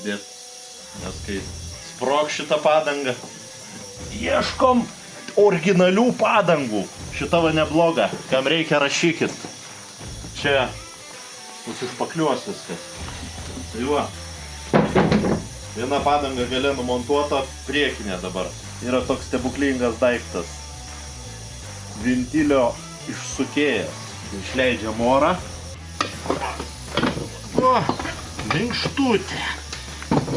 uždėti. Nes kai sprog šitą padangą, ieškom originalių padangų. Šita va nebloga, kam reikia rašykit. Čia užpakliuos viskas. Tai va, viena padanga gale numontuota, priekinė dabar. Yra toks stebuklingas daiktas. Ventilio išsukėjas. Išleidžiam orą. O, minkštutė.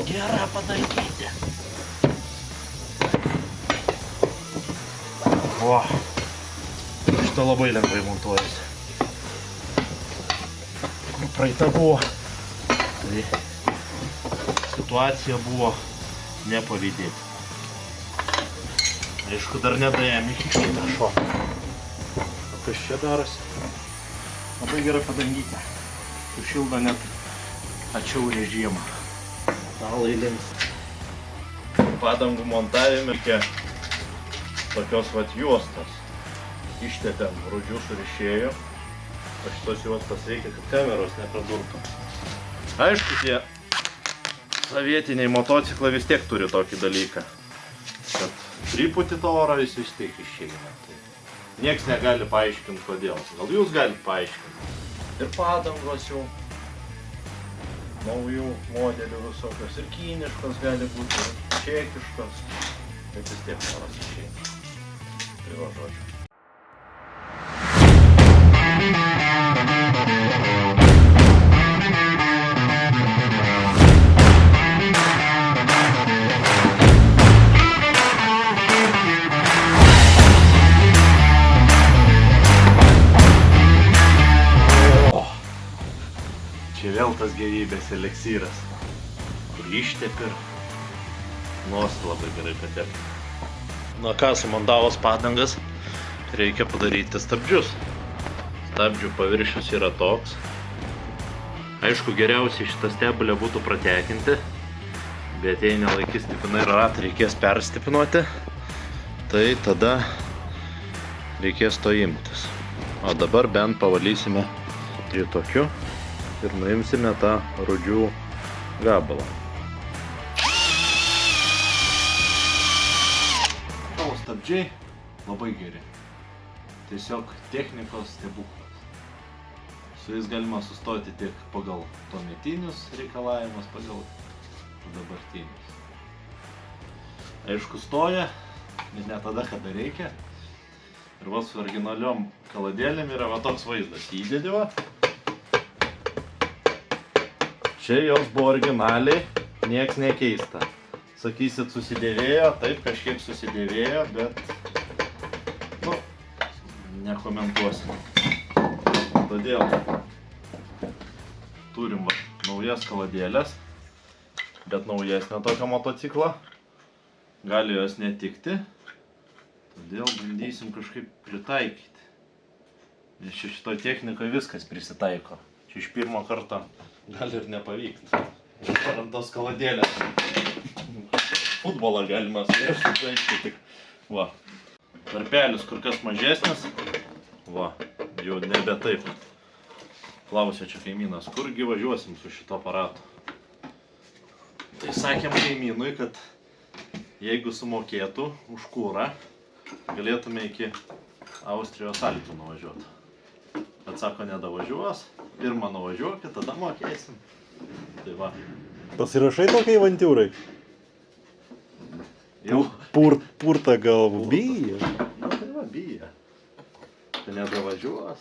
Gera padangytė. O, šitą labai lengvai montuojasi. Praeita buvo. Tai situacija buvo nepavydėti. Aišku, dar nedaėjom iki šitą šoką. O kas čia darosi? Labai gera padangytė. Sušildo net atšiaurė žiemą. Metalai lins. Padangų montavime reikia tokios vat juostos. Ištėtėm rudžių surišėjų. O šitos juostos reikia, kad kameros nepradurtų. Aišku, tie sovietiniai motociklai vis tiek turi tokį dalyką. Kad triputį to orą vis tiek išeina. Tai nieks negali paaiškinti, kodėl. Gal jūs galite paaiškinti. Ir padangos jau naujų modelių visokios. Ir kiniškos gali būti, ir čekiškos. Bet vis tiek oras išeina. Tai va žodžiu. Čia vėl tas gyvybės eleksyras, kur ištepi ir nosį labai gerai patepi. Na ką, sumontavus padangas, reikia padaryti stabdžius. Stabdžių paviršius yra toks. Aišku, geriausiai šitą stebulę būtų pratekinti, bet jei nelaikys stipinai ir ratą reikės perstipinuoti, tai tada reikės to imtis. O dabar bent pavalysime tritokiu. Ir nuimsime tą rudžių gabalą. Tavo stabdžiai labai geri. Tiesiog technikos stebuklas. Su jais galima sustoti tiek pagal tuometinius reikalavimus, pagal dabartinius. Aišku, stoja, bet ne tada, kada reikia. Ir va su originaliom kaladėlėm yra va toks vaizdas. Įdedi va. Čia jos buvo originaliai, nieks nekeista. Sakysit, susidėvėjo, taip, kažkiek susidėvėjo, bet, nu, nekomentuosiu. Todėl turim va, naujas kaladėlės, bet naujesnio tokio motociklo. Gali jos netikti, todėl bandysim kažkaip pritaikyti. Nes čia šito technikoje viskas prisitaiko. Čia iš pirmo karto gali ir nepavykti. Tos kaladėlės. Futbolą galima žaisti tik. Va. Varpelis kur kas mažesnis. Va. Jau nebe taip. Klausė čia kaimynas, kurgi važiuosim su šito aparatu. Tai sakėm kaimynui, kad jeigu sumokėtų už kurą, galėtume iki Austrijos Alpių nuvažiuoti. Bet sako, nedavažiuos. Pirmą nuvažiuokit, tada mokėsim. Tai va. Pasirašai tokiai avantiūrai? Jau. Purta galvų. Bijo. Na tai va, bijo. Tai nedavažiuos.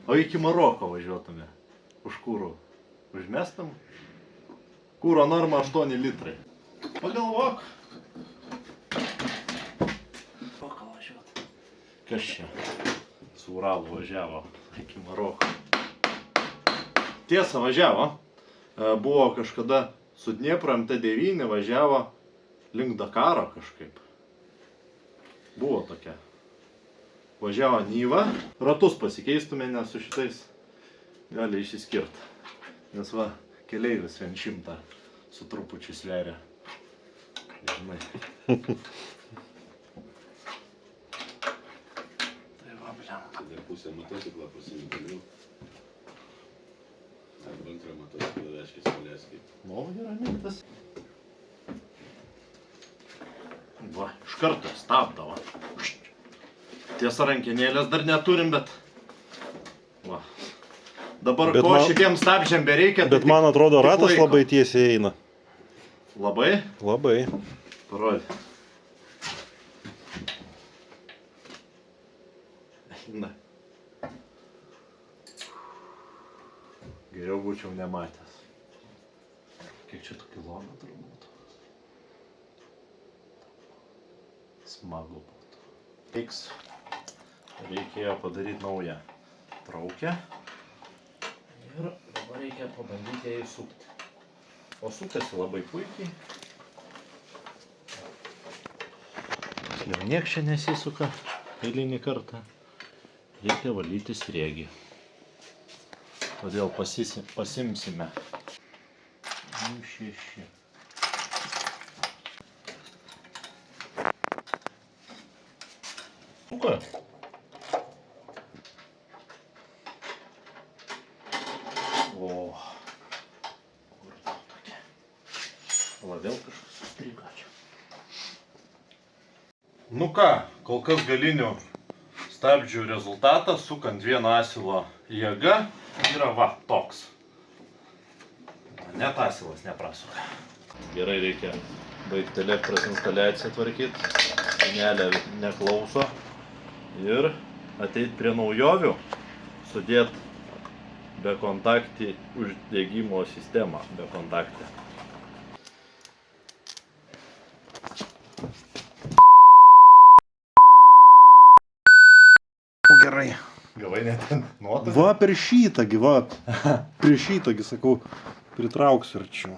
O iki Maroko važiuotume. Už kūrų. Užmestam. Kūro norma 8 litrai. Pagalvok. Koką važiuot. Kas čia? Su Uralu važiavo iki Maroko. Tiesa, važiavo. Buvo kažkada su Dniepru MT9 važiavo link Dakaro kažkaip. Buvo tokia. Važiavo Nyva. Ratus pasikeistume, nes su šitais gali išsiskirti. Nes va, keleivis 100 su trupučiu sveria. Žinai. Tai va, bliam. Tada pusę motociklą pasiimti vėliau. Arba antrą motociklą. Tai reiškia, paleiskit. Nu, yra mintis. Va, iš karto stabdavo. Tiesa, rankinėlės dar neturim, bet... Va. Dabar Bet ko man- šitiem stabdžiam bereikia... Bet man atrodo, ratas laiko. labai tiesiai eina. Labai? Labai. Parodė. Na. Geriau būčiau nematęs. Kiek čia tų kilometrų būtų? Smagu būtų. Reikėjo padaryti naują traukę. Ir dabar reikia pabandyti ją įsukti. O sukasi labai puikiai. Jau niek čia nesisuka eilinį kartą. Reikia valyti sriegį. Todėl pasimsime. 6. Suka. O. Kur tau tokia? Vėl kažkas sustrigo čia. Nu ką, kol kas galinių stabdžių rezultatas, sukant vieno asilo jėga, yra va toks. Net asilas neprasuka. Gerai, reikia baigti elektros instaliaciją tvarkyti. Spynelė neklauso. Ir ateit prie naujovių, sudėt bekontaktį uždegimo sistemą bekontaktę. Gerai. Gavai net nuotą? Va per šitągi, va. Prie šitągi, sakau, pritrauksiu arčiau.